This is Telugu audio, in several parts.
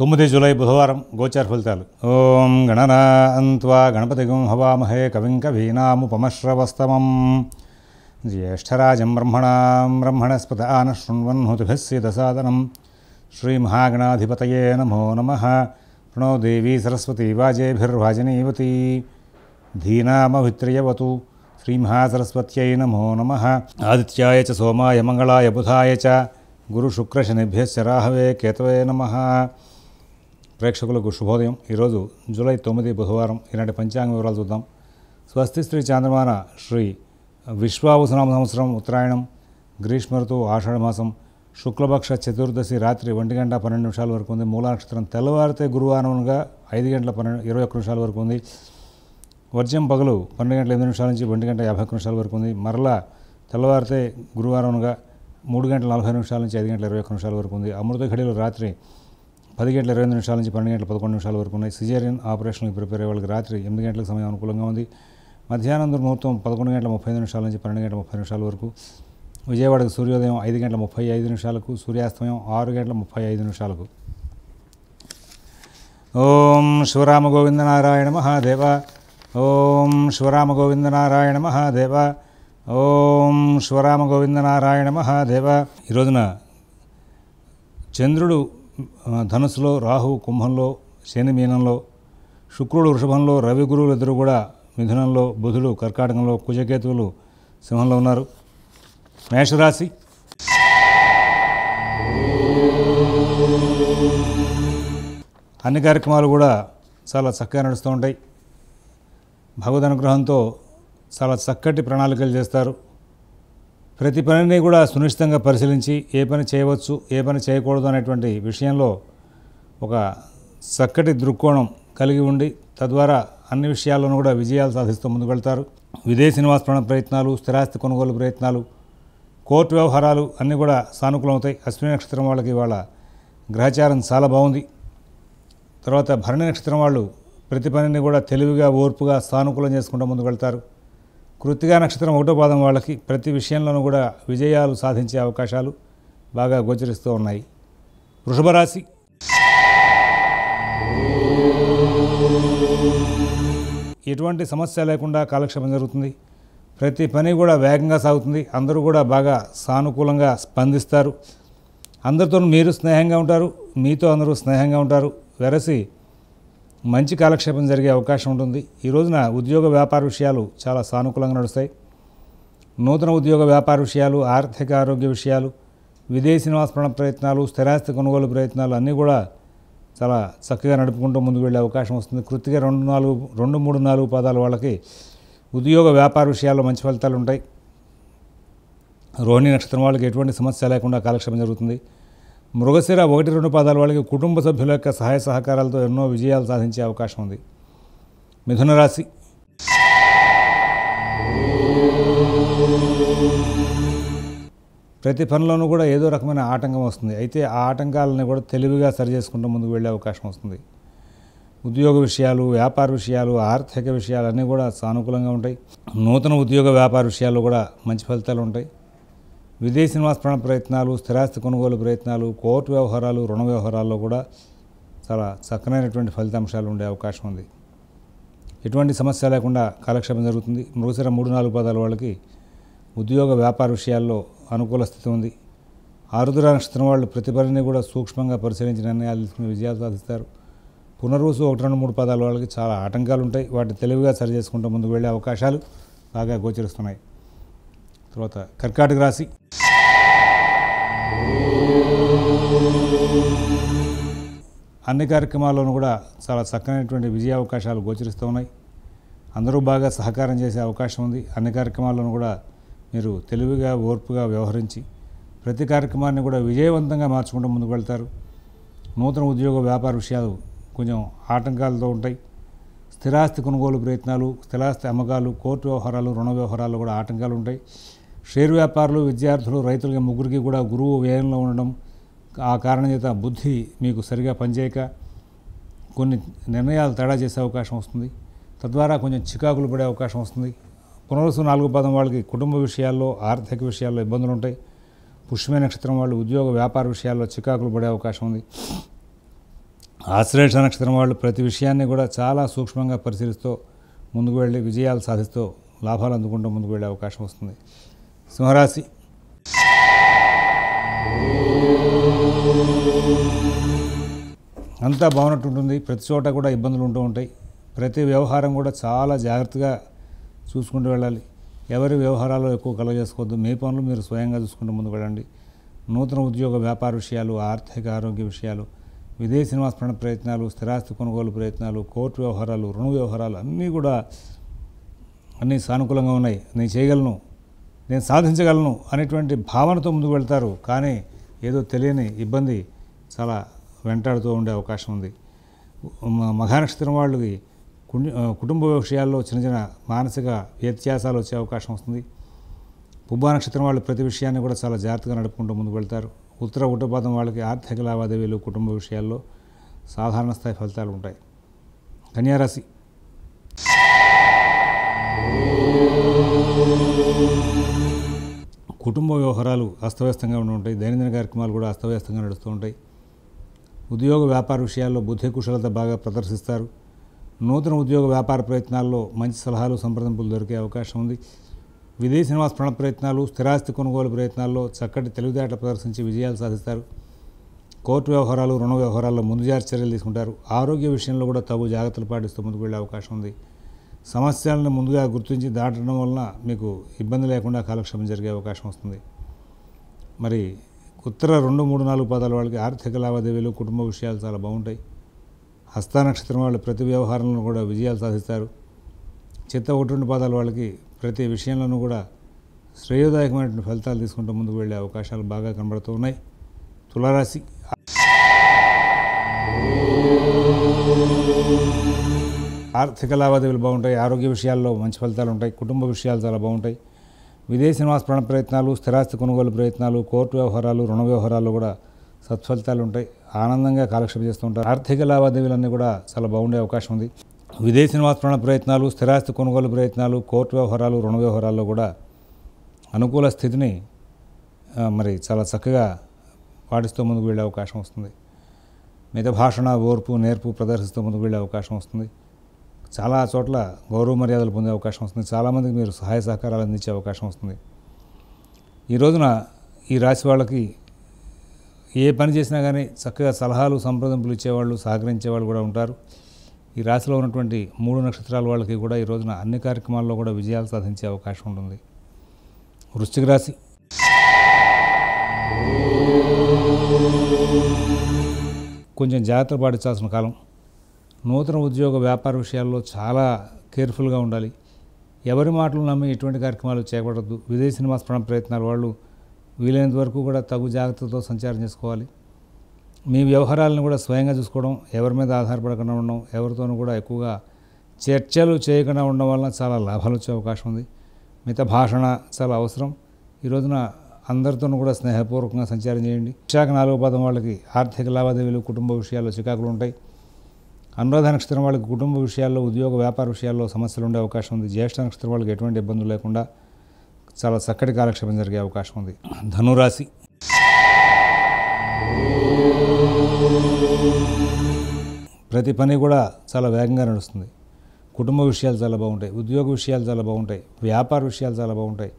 9 జూలై బుధవారం గోచార ఫలితాలు. ఓం గణనాన్త్వా గణపతిగం హవామహే కవిం కవీనాముపమశ్రవస్తమం జ్యేష్ఠరాజం బ్రహ్మణస్పత ఆనశృణ్వన్నుతిభిస్సిదసాదనం శ్రీమహాగణాధిపతయే నమో నమః. ప్రణో దేవీ సరస్వతీ వాజేభిర్వాజనీవతి ధీనామభిత్రియవతు. శ్రీమహాసరస్వత్యై నమో నమః. ఆదిత్యాయ చ సోమాయ మంగళాయ బుధాయ చ గురుశుక్రశనిభ్యశ్చ రాహవే కేతవే నమః. ప్రేక్షకులకు శుభోదయం. ఈరోజు జూలై 9 బుధవారం. ఈనాటి పంచాంగ వివరాలు చూద్దాం. స్వస్తి శ్రీ చాంద్రమాన శ్రీ విశ్వావసునామ సంవత్సరం ఉత్తరాయణం, గ్రీష్మ ఋతువు ఆషాఢమాసం, శుక్లపక్ష చతుర్దశి రాత్రి 1:12 వరకు ఉంది. మూలా నక్షత్రం తెల్లవారితే గురువారంగా 5:21 వరకు ఉంది. వర్జం పగలు 12:08 నుంచి 1:51 వరకు ఉంది. మరలా తెల్లవారితే గురువారంగా 3:40 నుంచి 5:21 వరకు ఉంది. అమృత ఘడియలు రాత్రి 10:22 నుంచి 12:11 వరకు ఉన్నాయి. సిజేరియన్ ఆపరేషన్కి ప్రిపేర్ అయ్యే వాళ్ళకి రాత్రి 8 గంటలకు సమయం అనుకూలంగా ఉంది. మధ్యాహ్నం ముహూర్తం 11:35 నుంచి 12:30 వరకు. విజయవాడకు సూర్యోదయం 5:35, సూర్యాస్తమయం 6:35. ఓం శివరామ గోవింద నారాయణ మహాదేవ. ఓం శివరామ గోవింద నారాయణ మహాదేవ. ఓం శివరామ గోవింద నారాయణ మహాదేవ. ఈ రోజున చంద్రుడు ధనుసులో, రాహు కుంభంలో, శని మీనంలో, శుక్రుడు వృషభంలో, రవి గురువులు ఇద్దరు కూడా మిథునంలో, బుధుడు కర్కాటకంలో, కుజకేతువులు సింహంలో ఉన్నారు. మేషరాశి. అన్ని కార్యక్రమాలు కూడా చాలా చక్కగా నడుస్తూ ఉంటాయి. భగవద్ అనుగ్రహంతో చాలా చక్కటి ప్రణాళికలు చేస్తారు. ప్రతి పనిని కూడా సునిశ్చితంగా పరిశీలించి ఏ పని చేయవచ్చు, ఏ పని చేయకూడదు అనేటువంటి విషయంలో ఒక చక్కటి దృక్కోణం కలిగి ఉండి తద్వారా అన్ని విషయాల్లోనూ కూడా విజయాలు సాధిస్తూ ముందుకు వెళ్తారు. విదేశీ నివాస ప్రయత్నాలు, స్థిరాస్తి కొనుగోలు ప్రయత్నాలు, కోర్టు వ్యవహారాలు అన్నీ కూడా సానుకూలమవుతాయి. అశ్విని నక్షత్రం వాళ్ళకి వాళ్ళ గ్రహచారం చాలా బాగుంది. తర్వాత భరణి నక్షత్రం వాళ్ళు ప్రతి పనిని కూడా తెలివిగా, ఓర్పుగా, సానుకూలం చేసుకుంటూ ముందుకు వెళ్తారు. కృత్తికా నక్షత్రం 1వ పాదం వాళ్ళకి ప్రతి విషయంలోనూ కూడా విజయాలు సాధించే అవకాశాలు బాగా గోచరిస్తూ ఉన్నాయి. వృషభ రాశి. ఎటువంటి సమస్య లేకుండా కాలక్షేపం జరుగుతుంది. ప్రతి పని కూడా వేగంగా సాగుతుంది. అందరూ కూడా బాగా సానుకూలంగా స్పందిస్తారు. అందరితో మీరు స్నేహంగా ఉంటారు, మీతో అందరూ స్నేహంగా ఉంటారు. వెరసి మంచి కాలక్షేపం జరిగే అవకాశం ఉంటుంది. ఈ రోజున ఉద్యోగ వ్యాపార విషయాలు చాలా సానుకూలంగా నడుస్తాయి. నూతన ఉద్యోగ వ్యాపార విషయాలు, ఆర్థిక ఆరోగ్య విషయాలు, విదేశీ నివాస ప్రయత్నాలు, స్థిరాస్తి కొనుగోలు ప్రయత్నాలు అన్నీ కూడా చాలా చక్కగా నడుపుకుంటూ ముందుకు వెళ్ళే అవకాశం వస్తుంది. కృత్తిక 2, 3, 4 పాదాల వాళ్ళకి ఉద్యోగ వ్యాపార విషయాల్లో మంచి ఫలితాలు ఉంటాయి. రోహిణి నక్షత్రం వాళ్ళకి ఎటువంటి సమస్య లేకుండా కాలక్షేపం జరుగుతుంది. మృగశిర 1, 2 పాదాల వాళ్ళకి కుటుంబ సభ్యుల యొక్క సహాయ సహకారాలతో ఎన్నో విజయాలు సాధించే అవకాశం ఉంది. మిథున రాశి. ప్రతి పనిలోనూ కూడా ఏదో రకమైన ఆటంకం వస్తుంది. అయితే ఆ ఆటంకాలని కూడా తెలివిగా సరిచేసుకుంటూ ముందుకు వెళ్ళే అవకాశం వస్తుంది. ఉద్యోగ విషయాలు, వ్యాపార విషయాలు, ఆర్థిక విషయాలు అన్నీ కూడా సానుకూలంగా ఉంటాయి. నూతన ఉద్యోగ వ్యాపార విషయాల్లో కూడా మంచి ఫలితాలు ఉంటాయి. విదేశీ నివాస ప్రయత్నాలు, స్థిరాస్తి కొనుగోలు ప్రయత్నాలు, కోర్టు వ్యవహారాలు, రుణ వ్యవహారాల్లో కూడా చాలా చక్కనైనటువంటి ఫలితాంశాలు ఉండే అవకాశం ఉంది. ఎటువంటి సమస్య లేకుండా కాలక్షేపం జరుగుతుంది. మృగశిర 3, 4 పాదాల వాళ్ళకి ఉద్యోగ వ్యాపార విషయాల్లో అనుకూల స్థితి ఉంది. ఆరుద్ర నక్షత్రం వాళ్ళు ప్రతి పనిని కూడా సూక్ష్మంగా పరిశీలించి నిర్ణయాలు తీసుకుని విజయాలు సాధిస్తారు. పునర్వసు 1, 2, 3 పాదాల వాళ్ళకి చాలా ఆటంకాలు ఉంటాయి. వాటిని తెలివిగా సరి చేసుకుంటూ ముందుకు వెళ్ళే అవకాశాలు బాగా గోచరిస్తున్నాయి. తర్వాత కర్కాటక రాశి. అన్ని కార్యక్రమాల్లోనూ కూడా చాలా చక్కనైనటువంటి విజయ అవకాశాలు గోచరిస్తూ ఉన్నాయి. అందరూ బాగా సహకారం చేసే అవకాశం ఉంది. అన్ని కార్యక్రమాల్లోనూ కూడా మీరు తెలివిగా, ఓర్పుగా వ్యవహరించి ప్రతి కార్యక్రమాన్ని కూడా విజయవంతంగా మార్చుకుంటూ ముందుకు వెళ్తారు. నూతన ఉద్యోగ వ్యాపార విషయాలు కొంచెం ఆటంకాలతో ఉంటాయి. స్థిరాస్తి కొనుగోలు ప్రయత్నాలు, స్థిరాస్తి అమ్మకాలు, కోర్టు వ్యవహారాలు, రుణ వ్యవహారాల్లో కూడా ఆటంకాలు ఉంటాయి. షేర్ వ్యాపారులు, విద్యార్థులు, రైతులకి ముగ్గురికి కూడా గురువు వ్యయంలో ఉండడం, ఆ కారణం చేత బుద్ధి మీకు సరిగా పనిచేయక కొన్ని నిర్ణయాలు తేడా చేసే అవకాశం వస్తుంది. తద్వారా కొంచెం చికాకులు పడే అవకాశం వస్తుంది. పునరుసు 4 పాదం వాళ్ళకి కుటుంబ విషయాల్లో, ఆర్థిక విషయాల్లో ఇబ్బందులు ఉంటాయి. పుష్యమే నక్షత్రం వాళ్ళు ఉద్యోగ వ్యాపార విషయాల్లో చికాకులు పడే అవకాశం ఉంది. ఆశ్లేష నక్షత్రం వాళ్ళు ప్రతి విషయాన్ని కూడా చాలా సూక్ష్మంగా పరిశీలిస్తూ ముందుకు వెళ్ళి విజయాలు సాధిస్తూ లాభాలు అందుకుంటూ ముందుకు వెళ్ళే అవకాశం వస్తుంది. సింహరాశి. అంతా బాగున్నట్టు ఉంటుంది. ప్రతి చోట కూడా ఇబ్బందులు ఉంటూ ఉంటాయి. ప్రతి వ్యవహారం కూడా చాలా జాగ్రత్తగా చూసుకుంటూ వెళ్ళాలి. ఎవరి వ్యవహారాల్లో ఎక్కువ కలగజేసుకోవద్దు. మీ పనులు మీరు స్వయంగా చూసుకుంటూ ముందుకు వెళ్ళండి. నూతన ఉద్యోగ వ్యాపార విషయాలు, ఆర్థిక ఆరోగ్య విషయాలు, విదేశీ నివాస ప్రయత్నాలు, స్థిరాస్తి కొనుగోలు ప్రయత్నాలు, కోర్టు వ్యవహారాలు, రుణ వ్యవహారాలు అన్నీ కూడా అన్నీ సానుకూలంగా ఉన్నాయి. నేను చేయగలను, నేను సాధించగలను అనేటువంటి భావనతో ముందుకు వెళ్తారు. కానీ ఏదో తెలియని ఇబ్బంది చాలా వెంటాడుతూ ఉండే అవకాశం ఉంది. మఘా నక్షత్రం వాళ్ళకి కుటుంబ విషయాల్లో చిన్న చిన్న మానసిక వ్యత్యాసాలు వచ్చే అవకాశం వస్తుంది. పుబ్బా నక్షత్రం వాళ్ళు ప్రతి విషయాన్ని కూడా చాలా జాగ్రత్తగా నడుపుకుంటూ ముందుకు వెళ్తారు. ఉత్తర ఉట్టపాదం వాళ్ళకి ఆర్థిక లావాదేవీలు, కుటుంబ విషయాల్లో సాధారణ స్థాయి ఫలితాలు ఉంటాయి. కన్యారాశి. కుటుంబ వ్యవహారాలు అస్తవ్యస్తంగా ఉండి ఉంటాయి. దైనందిన కార్యక్రమాలు కూడా అస్తవ్యస్తంగా నడుస్తూ ఉంటాయి. ఉద్యోగ వ్యాపార విషయాల్లో బుద్ధి కుశలత బాగా ప్రదర్శిస్తారు. నూతన ఉద్యోగ వ్యాపార ప్రయత్నాల్లో మంచి సలహాలు, సంప్రదింపులు దొరికే అవకాశం ఉంది. విదేశీ నివాస ప్రయత్నాలు, స్థిరాస్తి కొనుగోలు ప్రయత్నాల్లో చక్కటి తెలివితేటలు ప్రదర్శించి విజయాలు సాధిస్తారు. కోర్టు వ్యవహారాలు, రుణ వ్యవహారాల్లో ముందు జాగ్రత్త చర్యలు తీసుకుంటారు. ఆరోగ్య విషయంలో కూడా తగు జాగ్రత్తలు పాటిస్తూ ముందుకు వెళ్ళే అవకాశం ఉంది. సమస్యలను ముందుగా గుర్తించి దాటడం వలన మీకు ఇబ్బంది లేకుండా కాలక్షేపం జరిగే అవకాశం వస్తుంది. మరి ఉత్తర 2, 3, 4 పాదాల వాళ్ళకి ఆర్థిక లావాదేవీలు, కుటుంబ విషయాలు చాలా బాగుంటాయి. హస్త నక్షత్రం వాళ్ళు ప్రతి వ్యవహారంలో కూడా విజయాలు సాధిస్తారు. చిత్త 1, 2 పాదాల వాళ్ళకి ప్రతి విషయంలోనూ కూడా శ్రేయోదాయకమైనటువంటి ఫలితాలు తీసుకుంటూ ముందుకు వెళ్ళే అవకాశాలు బాగా కనబడుతూ ఉన్నాయి. తులారాశి. ఆర్థిక లావాదేవీలు బాగుంటాయి. ఆరోగ్య విషయాల్లో మంచి ఫలితాలు ఉంటాయి. కుటుంబ విషయాలు చాలా బాగుంటాయి. విదేశీ నివాస ప్రయత్నాలు, స్థిరాస్తి కొనుగోలు ప్రయత్నాలు, కోర్టు వ్యవహారాలు, రుణ వ్యవహారాల్లో కూడా సత్ఫలితాలు ఉంటాయి. ఆనందంగా కాలక్షేపం చేస్తూ ఉంటారు. ఆర్థిక లావాదేవీలన్నీ కూడా చాలా బాగుండే అవకాశం ఉంది. విదేశీ నివాస ప్రయత్నాలు, స్థిరాస్తి కొనుగోలు ప్రయత్నాలు, కోర్టు వ్యవహారాలు, రుణ వ్యవహారాల్లో కూడా అనుకూల స్థితిని మరి చాలా చక్కగా పాటిస్తూ ముందుకు వెళ్ళే అవకాశం వస్తుంది. మిత భాషణ, ఓర్పు, నేర్పు ప్రదర్శిస్తూ ముందుకు వెళ్ళే అవకాశం వస్తుంది. చాలా చోట్ల గౌరవ మర్యాదలు పొందే అవకాశం వస్తుంది. చాలామందికి మీరు సహాయ సహకారాలు అందించే అవకాశం వస్తుంది. ఈ రోజున ఈ రాశి వాళ్ళకి ఏ పని చేసినా కానీ చక్కగా సలహాలు, సంప్రదింపులు ఇచ్చేవాళ్ళు, సహకరించేవాళ్ళు కూడా ఉంటారు. ఈ రాశిలో ఉన్నటువంటి 3 నక్షత్రాల వాళ్ళకి కూడా ఈ రోజున అన్ని కార్యక్రమాల్లో కూడా విజయాలు సాధించే అవకాశం ఉంటుంది. వృశ్చిక రాశి. కొంచెం జాగ్రత్తలు పాటించాల్సిన కాలం. నూతన ఉద్యోగ వ్యాపార విషయాల్లో చాలా కేర్ఫుల్గా ఉండాలి. ఎవరి మాటలు నమ్మి ఎటువంటి కార్యక్రమాలు చేపట్టద్దు. విదేశీ నివాస ప్రయత్నాల వాళ్ళు వీలైనంత వరకు కూడా తగు జాగ్రత్తతో సంచారం చేసుకోవాలి. మీ వ్యవహారాలను కూడా స్వయంగా చూసుకోవడం, ఎవరి మీద ఆధారపడకుండా ఉండడం, ఎవరితోనూ కూడా ఎక్కువగా చర్చలు చేయకుండా ఉండడం వలన చాలా లాభాలు వచ్చే అవకాశం ఉంది. మిత భాషణ చాలా అవసరం. ఈ రోజున అందరితోనూ కూడా స్నేహపూర్వకంగా సంచారం చేయండి. విశాఖ 4వ పాదం వాళ్ళకి ఆర్థిక లావాదేవీలు, కుటుంబ విషయాల్లో చికాకులు ఉంటాయి. అనురాధ నక్షత్రం వాళ్ళకి కుటుంబ విషయాల్లో, ఉద్యోగ వ్యాపార విషయాల్లో సమస్యలు ఉండే అవకాశం ఉంది. జ్యేష్ఠ నక్షత్రం వాళ్ళకి ఎటువంటి ఇబ్బందులు లేకుండా చాలా చక్కటి కాలక్షేపం జరిగే అవకాశం ఉంది. ధనురాశి. ప్రతి పని కూడా చాలా వేగంగా నడుస్తుంది. కుటుంబ విషయాలు చాలా బాగుంటాయి. ఉద్యోగ విషయాలు చాలా బాగుంటాయి. వ్యాపార విషయాలు చాలా బాగుంటాయి.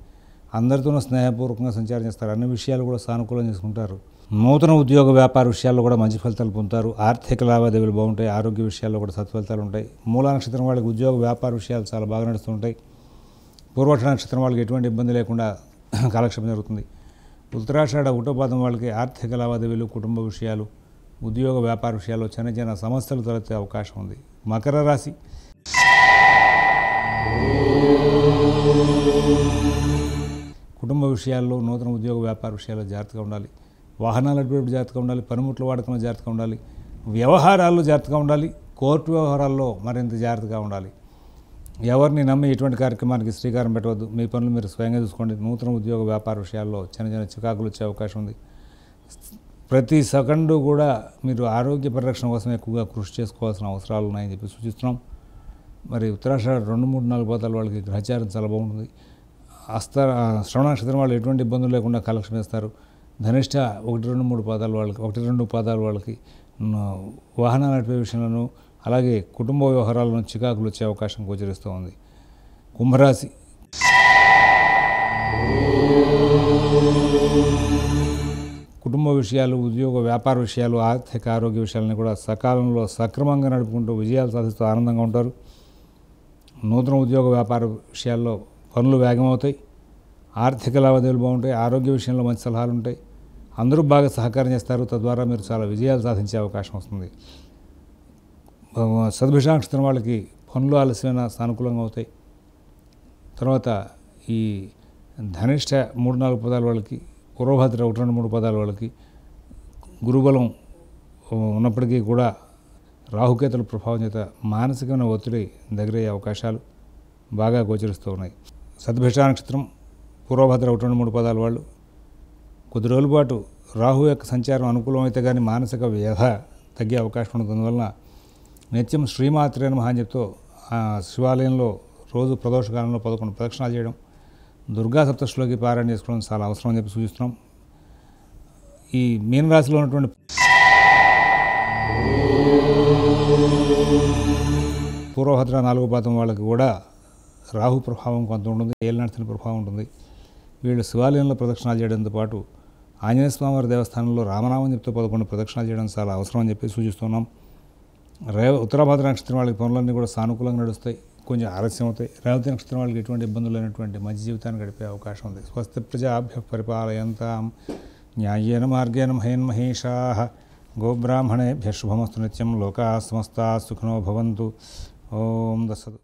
అందరితోనూ స్నేహపూర్వకంగా సంచారం చేస్తారు. అన్ని విషయాలు కూడా సానుకూలం చేసుకుంటారు. నూతన ఉద్యోగ వ్యాపార విషయాల్లో కూడా మంచి ఫలితాలు పొందుతారు. ఆర్థిక లావాదేవీలు బాగుంటాయి. ఆరోగ్య విషయాల్లో కూడా సత్ఫలితాలు ఉంటాయి. మూలా నక్షత్రం వాళ్ళకి ఉద్యోగ వ్యాపార విషయాలు చాలా బాగా నడుస్తుంటాయి. పూర్వాషాఢ నక్షత్రం వాళ్ళకి ఎటువంటి ఇబ్బంది లేకుండా కాలక్షేపం జరుగుతుంది. ఉత్తరాషాఢ 1వ పాదం వాళ్ళకి ఆర్థిక లావాదేవీలు, కుటుంబ విషయాలు, ఉద్యోగ వ్యాపార విషయాల్లో చిన్న చిన్న సమస్యలు తలెత్తే అవకాశం ఉంది. మకర రాశి. కుటుంబ విషయాల్లో, నూతన ఉద్యోగ వ్యాపార విషయాల్లో జాగ్రత్తగా ఉండాలి. వాహనాలు నడిపేటప్పుడు జాగ్రత్తగా ఉండాలి. పనిముట్ల వాడకంలో జాగ్రత్తగా ఉండాలి. వ్యవహారాల్లో జాగ్రత్తగా ఉండాలి. కోర్టు వ్యవహారాల్లో మరింత జాగ్రత్తగా ఉండాలి. ఎవరిని నమ్మి ఎటువంటి కార్యక్రమానికి శ్రీకారం పెట్టవద్దు. మీ పనులు మీరు స్వయంగా చూసుకోండి. నూతన ఉద్యోగ వ్యాపార విషయాల్లో చిన్న చిన్న చికాకులు వచ్చే అవకాశం ఉంది. ప్రతి సెకండు కూడా మీరు ఆరోగ్య పరిరక్షణ కోసం ఎక్కువగా కృషి చేసుకోవాల్సిన అవసరాలు ఉన్నాయని చెప్పి సూచిస్తున్నాం. మరి ఉత్తరాషాఢ 2, 3, 4 పాదాల వాళ్ళకి గ్రహచారం చాలా బాగుంటుంది. శ్రవణ నక్షత్రం వాళ్ళు ఎటువంటి ఇబ్బందులు లేకుండా కాలక్షేపం చేస్తారు. ధనిష్ట 1, 2, 3 పాదాల వాళ్ళకి, 1, 2 పాదాల వాళ్ళకి వాహనాలు నడిపే విషయంలోనూ అలాగే కుటుంబ వ్యవహారాలను చికాకులు వచ్చే అవకాశం గోచరిస్తూ ఉంది. కుంభరాశి కుటుంబ విషయాలు, ఉద్యోగ వ్యాపార విషయాలు, ఆర్థిక ఆరోగ్య విషయాలని కూడా సకాలంలో సక్రమంగా నడుపుకుంటూ విజయాలు సాధిస్తూ ఆనందంగా ఉంటారు. నూతన ఉద్యోగ వ్యాపార విషయాల్లో పనులు వేగమవుతాయి. ఆర్థిక లావాదేవీలు బాగుంటాయి. ఆరోగ్య విషయంలో మంచి సలహాలు ఉంటాయి. అందరూ బాగా సహకారం చేస్తారు. తద్వారా మీరు చాలా విజయాలు సాధించే అవకాశం వస్తుంది. శతభిష నక్షత్రం వాళ్ళకి పనులు ఆలస్యమైన సానుకూలంగా అవుతాయి. తర్వాత ఈ ధనిష్ట 3-4 పదాల వాళ్ళకి, పూర్వభద్ర 1-2-3 పదాల వాళ్ళకి గురుబలం ఉన్నప్పటికీ కూడా రాహుకేతుల ప్రభావం చేత మానసికమైన ఒత్తిడి దగ్గరయ్యే అవకాశాలు బాగా గోచరిస్తూ ఉన్నాయి. శతభిష నక్షత్రం, పూర్వభద్ర 1-2-3 పదాల వాళ్ళు కొద్ది రోజుల పాటు రాహు యొక్క సంచారం అనుకూలమైతే కానీ మానసిక వ్యధ తగ్గే అవకాశం ఉంటుంది. అందువలన నిత్యం శ్రీమాత్రే నమః అని చెప్తూ శివాలయంలో రోజు ప్రదోషకాలంలో 11 ప్రదక్షిణాలు చేయడం, దుర్గా సప్తశతిలోకి పారాయణ చేసుకోవడం చాలా అవసరం అని చెప్పి సూచిస్తున్నాం. ఈ మీనరాశిలో ఉన్నటువంటి పూర్వభద్ర 4వ పాదం వాళ్ళకి కూడా రాహు ప్రభావం కొంత ఉంటుంది. ఏలినాటి ప్రభావం ఉంటుంది. వీళ్ళు శివాలయంలో ప్రదక్షిణాలు చేయడంతో పాటు ఆంజనేయ స్వామివారి దేవస్థానంలో రామనామం చెప్తూ 11 ప్రదక్షిణాలు చేయడం చాలా అవసరం అని చెప్పి సూచిస్తున్నాం. ఉత్తరాభద్ర నక్షత్రం వాళ్ళకి పనులన్నీ కూడా సానుకూలంగా నడుస్తాయి. కొంచెం ఆలస్యం అవుతాయి. రేవతి నక్షత్రం వాళ్ళకి ఎటువంటి ఇబ్బందులు లేనటువంటి మంచి జీవితాన్ని గడిపే అవకాశం ఉంది. స్వస్తి ప్రజాభ్యః పరిపాలయంతాం న్యాయేన మార్గేణ మహేన్మహేషాః గోబ్రాహ్మణేభ్యః శుభమస్తు నిత్యం. లోకాః సమస్తాః సుఖినో భవంతు. ఓం దస్సతు.